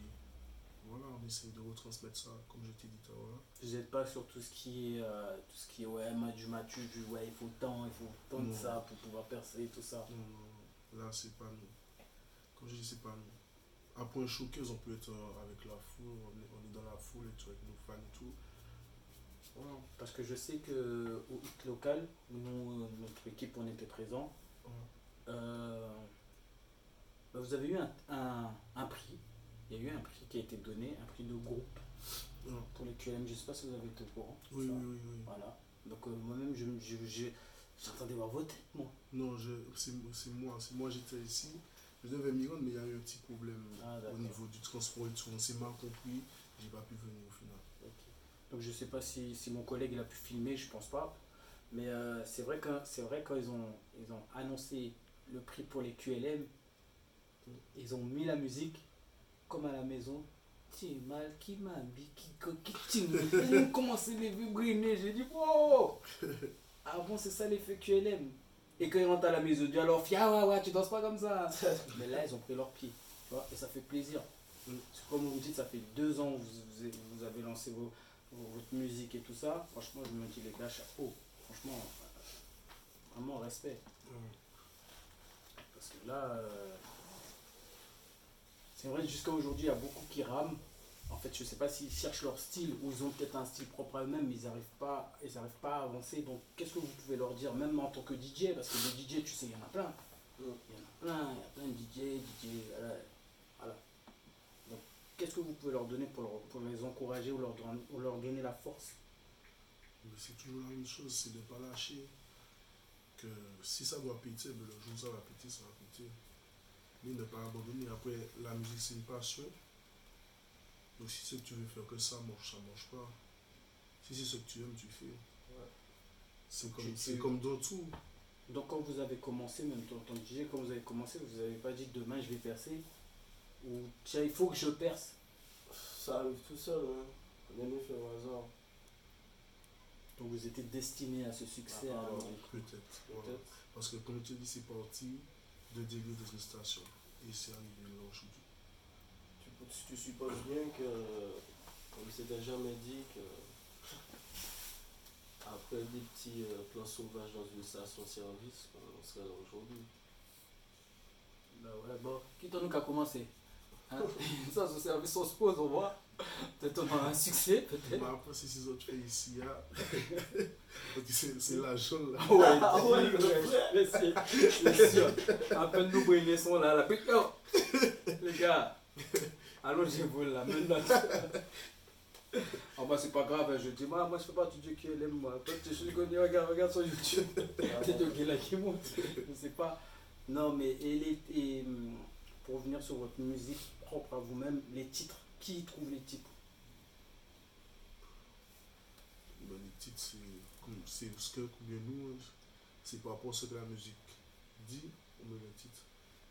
Voilà, on essaie de retransmettre ça, comme je t'ai dit tout à l'heure. Vous n'êtes pas sur tout ce qui est ouais, matu, ouais, il faut tant de Non. ça pour pouvoir percer, tout ça. Non, non, là, c'est pas nous. Comme je dis, c'est pas nous. Après un showcase, on peut être avec la foule, on est dans la foule et tout, avec nos fans et tout. Voilà. Parce que je sais que au hit local, nous, notre équipe, on était présents. Ouais. Vous avez eu un prix. Il y a eu un prix qui a été donné, un prix de groupe Ouais. pour les QLM. Je ne sais pas si vous avez été au courant. Oui, ça. oui, oui, oui. Voilà. Donc moi-même, j'attendais voir vos têtes, moi. Non, c'est moi, j'étais ici. Je devais m'y rendre, mais il y a eu un petit problème Ah, d'accord. au niveau du transport et tout. On s'est mal compris, j'ai pas pu venir au final. Ok. Donc je sais pas si mon collègue il a pu filmer, je pense pas. Mais c'est vrai quand ils ont annoncé le prix pour les QLM, ils ont mis la musique comme à la maison. Tiens, mal qui m'a dit qui ils ont commencé à vibrer, j'ai dit wow. Ah bon, c'est ça l'effet QLM. Et quand ils rentrent à la maison, ils disent alors fia ouais, tu danses pas comme ça. Mais là ils ont pris leur pied, tu vois, et ça fait plaisir. C'est comme vous dites, ça fait 2 ans que vous avez lancé votre musique et tout ça. Franchement, je me dis les gars, chapeau. Franchement, vraiment respect. Parce que là, c'est vrai, jusqu'à aujourd'hui, il y a beaucoup qui rament. En fait, je sais pas s'ils cherchent leur style ou ils ont peut-être un style propre à eux-mêmes, mais ils n'arrivent pas à avancer. Donc, qu'est-ce que vous pouvez leur dire, même en tant que DJ? Parce que des DJ, tu sais, il y en a plein. Il y en a plein de DJ, voilà. Donc, qu'est-ce que vous pouvez leur donner pour les encourager ou leur donner la force? Mais c'est toujours la même chose, c'est de ne pas lâcher. Que si ça doit péter, ben le jour où ça va péter, ça va péter. Mais ne pas abandonner. Après, la musique, c'est une passion. Donc si c'est que tu veux faire que ça marche pas. Si c'est ce que tu aimes, tu fais. Ouais. C'est comme dans tout. Donc quand vous avez commencé, même ton DJ, quand vous avez commencé, vous n'avez pas dit demain je vais percer? Ou tiens, il faut que je perce? Ça arrive tout seul, hein. Rien n'est fait au hasard. Donc vous étiez destiné à ce succès. Ah, alors. ouais. Peut-être. Voilà. Peut-être. Parce que comme je te dis, c'est parti de début de une station. Et c'est arrivé là aujourd'hui. Tu supposes bien que, comme c'était jamais dit, que après des petits plans sauvages dans une station-service, on serait là aujourd'hui. Bah ouais, bon. Qui t'en nous qui a commencé. Hein? Ça, c'est avec son pause, on voit. Peut-être on a un succès, peut-être. Mais après, si ces autres faits ici, c'est la jaune là. Ouais, Ah ouais, c'est sûr. À peine nous brûler son là, la oh, les gars, allons-y vous là, maintenant. Ah moi c'est pas grave, hein, je dis moi je fais pas tout Dieu qui aime moi. Toi je suis connu, regarde sur YouTube. C'est Dieu qui est là qui monte. Je sais pas. Non mais pour revenir sur votre musique propre à vous-même, les titres, qui trouve les titres? Ben, les titres, c'est ce que ou bien nous, c'est par rapport à ce que la musique dit, on met le titre.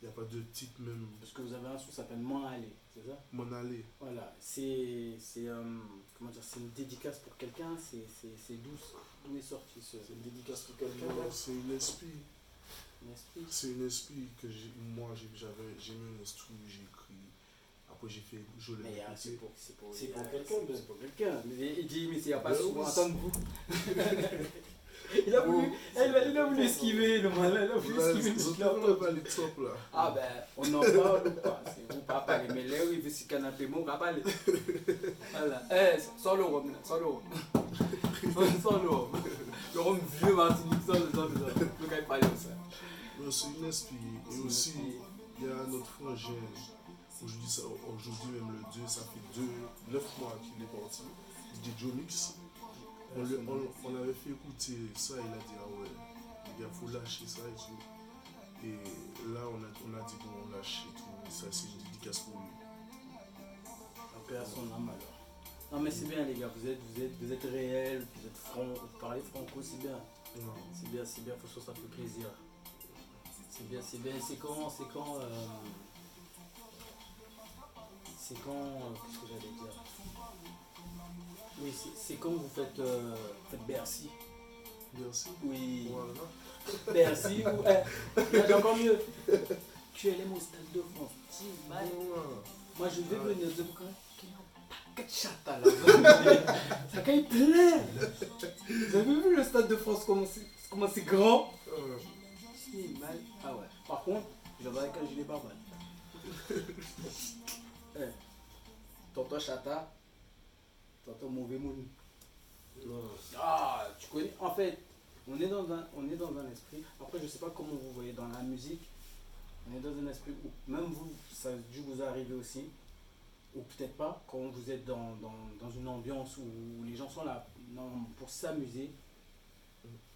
Il n'y a pas de titre même. Parce que vous avez un son qui s'appelle M'en aller, c'est ça? M'en aller. Voilà, comment dire, c'est une dédicace pour quelqu'un, c'est d'où est sorti ce C'est une dédicace pour quelqu'un. Non, c'est une esprit. esprit? C'est une esprit que j'ai mis un instru, j'ai écrit. Après j'ai fait, je l'ai Mais écouté. c'est pour quelqu'un, c'est pour quelqu'un. Mais il dit, mais il n'y a pas Ben souvent oui. entendre vous. Il a voulu esquiver, le malin, il a voulu esquiver. Vous avez pas les top là. Ah ben, on en parle ou pas? C'est vous pas parler, mais là, il veut se canapé, mon gars, parler. Voilà. Sans le rhum, là, sans le rhum. Sans le rhum. Le rhum vieux Martinique, sans le gars, il parle comme ça. Mais c'est une esprit. Et aussi, il y a notre frangin. Aujourd'hui même le 2, ça fait 9 mois qu'il est parti. DJ Jomix. On avait fait écouter ça, il a dit ah ouais, les gars, faut lâcher ça et tout. Et là on a dit bon, on lâche et tout. Et ça c'est une dédicace pour lui. Un peu à son âme alors. Non mais c'est bien les gars, vous êtes réels, vous êtes franc, vous parlez franco, c'est bien. Non. C'est bien, faut que ça fait plaisir. C'est bien. C'est quand, qu'est-ce que j'allais dire? Oui, c'est quand vous faites Bercy. Merci. Oui. Voilà. Bercy ou... j'ai encore mieux. Tu es au Stade de France. Voilà. Moi je vais venir de quel chata là. Ça caille plein. Vous avez vu le Stade de France comment c'est grand? C'est mal. Ah ouais. Par contre, je vais avec un gilet barbare. Tonton chata. Tonton mauvais monde. Non. Ah, tu connais. En fait, on est dans un esprit. Après, je sais pas comment vous voyez dans la musique. On est dans un esprit où même vous, ça a dû vous arriver aussi. Ou peut-être pas, quand vous êtes dans une ambiance où les gens sont là pour s'amuser.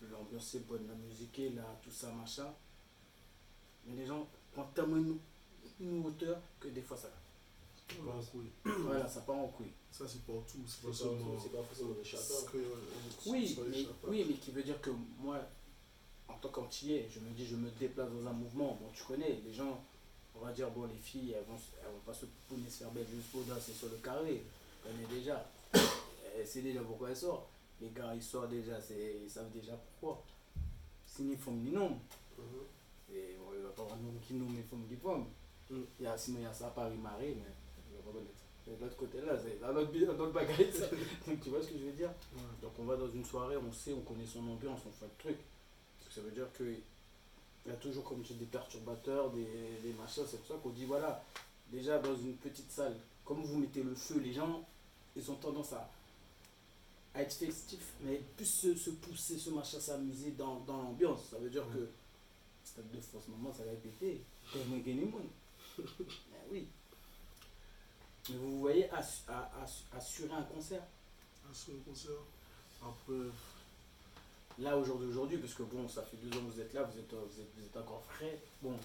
L'ambiance est bonne, la musique est là, tout ça, machin. Mais les gens prennent tellement une hauteur que des fois ça. Pas en couille. Voilà, ça part en couille. Ça c'est partout, c'est pas C'est seulement. pas forcément des chatas. Oui, mais qui veut dire que moi, en tant qu'antillais, je me dis, je me déplace dans un mouvement. Bon, tu connais, les gens, on va dire, bon, les filles, elles vont pas se pouner, se faire belle juste pour danser sur le carré. Je connais déjà. C'est déjà pourquoi elles sortent. Les gars, ils sortent déjà, ils savent déjà pourquoi. Sinon, ils font ni nom. Et bon, il ne va pas avoir de nom qui nomme, ils font qui font. Sinon, il y a ça à Paris-Marais, mais je ne vais pas connaître. De l'autre côté là, c'est dans notre bagaille ça. Donc tu vois ce que je veux dire? Donc on va dans une soirée, on sait, on connaît son ambiance, on fait le truc. Parce que ça veut dire qu'il y a toujours comme des perturbateurs, des machins, c'est pour ça qu'on dit voilà, déjà dans une petite salle, comme vous mettez le feu, les gens, ils ont tendance à être festifs, mais plus se pousser, ce machin, s'amuser dans l'ambiance. Ça veut dire que Stade de France, maman, ça va péter. Oui. Mais vous voyez assurer un concert. Assurer un concert. Après. Là, aujourd'hui, parce que bon, ça fait 2 ans que vous êtes là, vous êtes encore frais. Bon,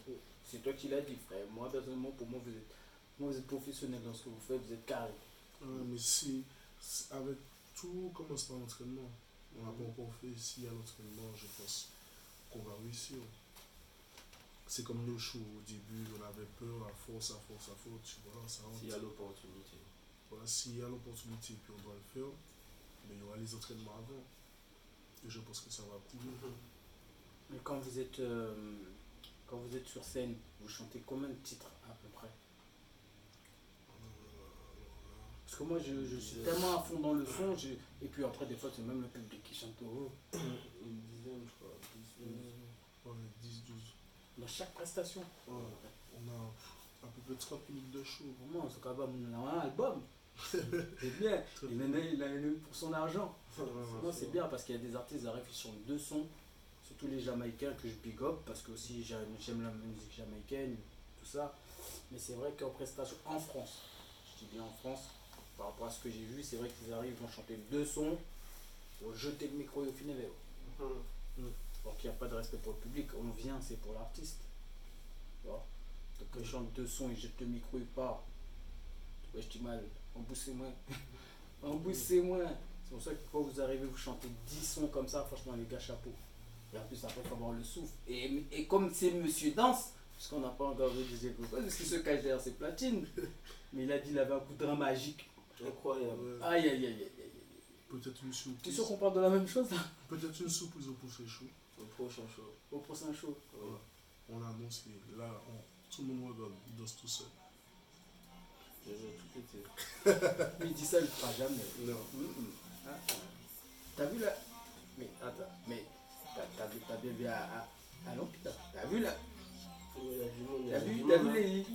c'est toi qui l'as dit, frère. Moi, personnellement, pour moi, vous êtes professionnel dans ce que vous faites, vous êtes carré. Mais si, avec tout commence par l'entraînement. On n'a pas encore fait ici à l'entraînement, je pense qu'on va réussir. C'est comme nos shows au début, on avait peur à force, tu vois, ça rentre. S'il y a l'opportunité. Voilà, s'il y a l'opportunité puis on doit le faire, mais il y aura les entraînements avant. Et je pense que ça va couler. Mais quand vous êtes sur scène, vous chantez combien de titres à peu près? Parce que moi je suis tellement à fond dans le son, et puis après des fois c'est même le public qui chante au haut. Une dizaine, je crois. 10, 12. Ouais, 10, 12. Dans chaque prestation. On a À peu près 30 minutes de show. Vraiment, c'est quand même un album. C'est bien. Il a eu pour son argent. Non, c'est bien parce qu'il y a des artistes qui arrivent sur 2 sons, surtout les Jamaïcains que je big up parce que aussi j'aime la musique jamaïcaine, tout ça. Mais c'est vrai qu'en prestation en France, je dis bien en France, par rapport à ce que j'ai vu, c'est vrai qu'ils arrivent, ils vont chanter 2 sons, ils vont jeter le micro et au final, donc il n'y a pas de respect pour le public, on vient, c'est pour l'artiste. Tu vois. Donc quand ils chantent 2 sons, ils jettent le micro, ils partent. Ouais, je dis mal, emboussez-moi. Emboussez-moi. C'est pour ça que quand vous arrivez, vous chantez 10 sons comme ça, franchement, les gars, chapeau. Et en plus, après, il faut avoir le souffle. Et comme c'est Monsieur Danse, parce qu'on n'a pas encore vu DJ Coco, parce qu'il se cache derrière ses platines. Mais il a dit qu'il avait un coup de rein magique. Incroyable. Aïe, aïe, aïe, aïe, aïe. Peut-être une Tu es surprise. sûr qu'on parle de la même chose là? Peut-être une surprise au prochain show. Le prochain show. Au prochain show. Voilà. On annonce et là, tout le monde regarde, il danse tout seul. J'ai tout été. Mais il dit ça, il ne le fera jamais. Non. Ah, ah. T'as vu là? Mais attends, mais t'as bien vu à l'hôpital? T'as vu là? T'as vu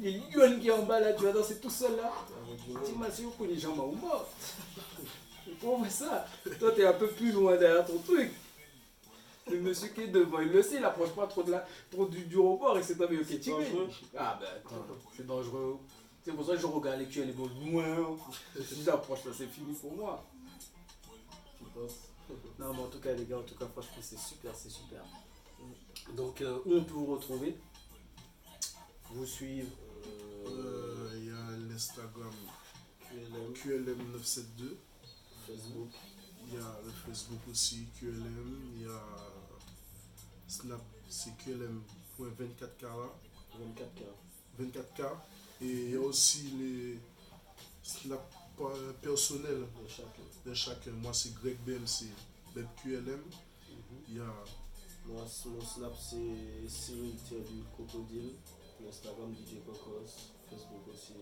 les lions qui est en bas là, tu vas danser tout seul là? Tu m'as su qu'on est gens ou mort. Comment ça? Toi t'es un peu plus loin derrière ton truc. Le monsieur qui est devant, il le sait, il approche pas trop du rebord et c'est toi mais ok, tu ah ben attends, c'est dangereux. C'est pour ça que je regarde les culs, les beaux loin. Si j'approche là, c'est fini pour moi. Tu penses? Non mais en tout cas les gars, en tout cas franchement c'est super, c'est super. Donc où on peut vous retrouver? Vous suivre? Il y a l'Instagram QLM, QLM972. Facebook. Il y a le Facebook aussi, QLM. Il y a Snap, c'est QLM.24K. 24K. 24K. Et il y a aussi les Snap personnels De chacun. de chacun. Moi, c'est Greg BMC, Beb QLM. Il y a Moi, mon snap c'est Cyril du Crocodile. Instagram DJ Cocos. Facebook aussi.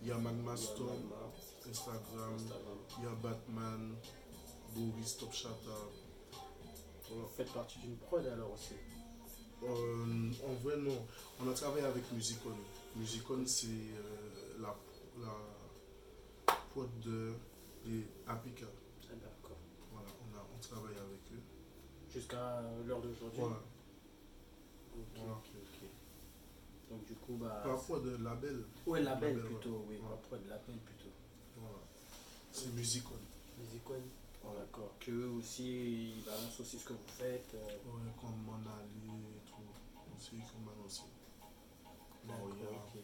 Il y a Il y a Magmastorm, Magma, Instagram. Instagram. Il y a Batman, Boris, Top Shata. Voilà. Vous faites partie d'une prod alors aussi. En vrai, non. On a travaillé avec Musicon. Musicon, c'est la prod de Apika. Ah, d'accord. Voilà, on travaille avec eux. Jusqu'à l'heure d'aujourd'hui. Voilà. Ok, Voilà. ok. Donc du coup bah. Par rapport de label. Ouais, label Label, plutôt, oui. ouais. Pas prod, label plutôt. Voilà. C'est Musicon. Musicon. Oh, d'accord. Que eux aussi, ils balancent aussi ce que vous faites. Ouais, comme Manali et tout. C'est eux qui ont balancé. D'accord, Maria. ok.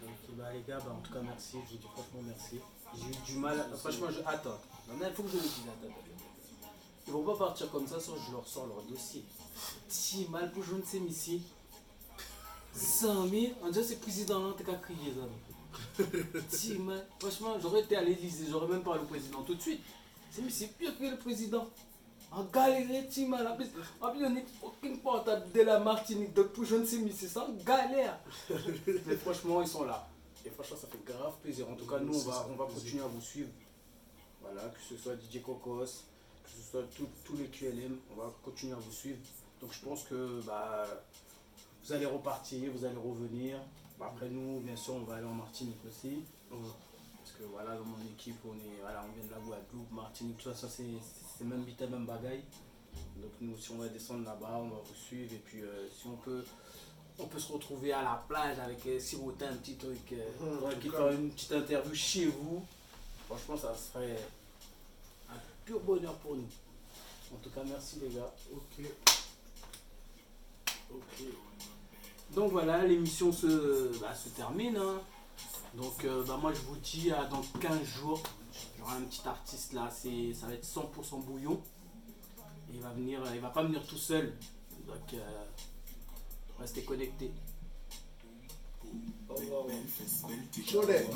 Donc bah les gars, bah, en tout cas merci, je vous dis franchement merci. J'ai eu du mal, franchement attends, il faut que je le dise, attends. Ils vont pas partir comme ça sans que je leur sors leur dossier. Si mal pour je ne sais ici. 100 000, on dirait que c'est président là, t'es qu'à crier ça. Si mal, franchement j'aurais été à l'Élysée, j'aurais même parlé au président tout de suite. C'est pire que le président. En galère, Timal, en plus on n'est aucune portable de la Martinique, donc pour je ne sais mais c'est ça, en galère. Mais franchement, ils sont là. Et franchement, ça fait grave plaisir. En tout cas, nous, on va continuer à vous suivre. Voilà, que ce soit DJ Cocos, que ce soit tous les QLM, on va continuer à vous suivre. Donc je pense que bah, vous allez repartir, vous allez revenir. Bah, après nous, bien sûr, on va aller en Martinique aussi. Parce que voilà, dans mon équipe, on vient de la Guadeloupe, Martinique, tout ça, c'est même vite même bagaille. Donc nous, si on va descendre là-bas, on va vous suivre. Et puis si on peut se retrouver à la plage avec siroter un petit truc, faire une petite interview chez vous. Franchement, ça serait un pur bonheur pour nous. En tout cas, merci les gars. Ok. Donc voilà, l'émission se termine. Hein. Donc moi je vous dis dans 15 jours, j'aurai un petit artiste là, ça va être 100% bouillon. Et il va pas venir tout seul. Donc restez connectés. Cholet.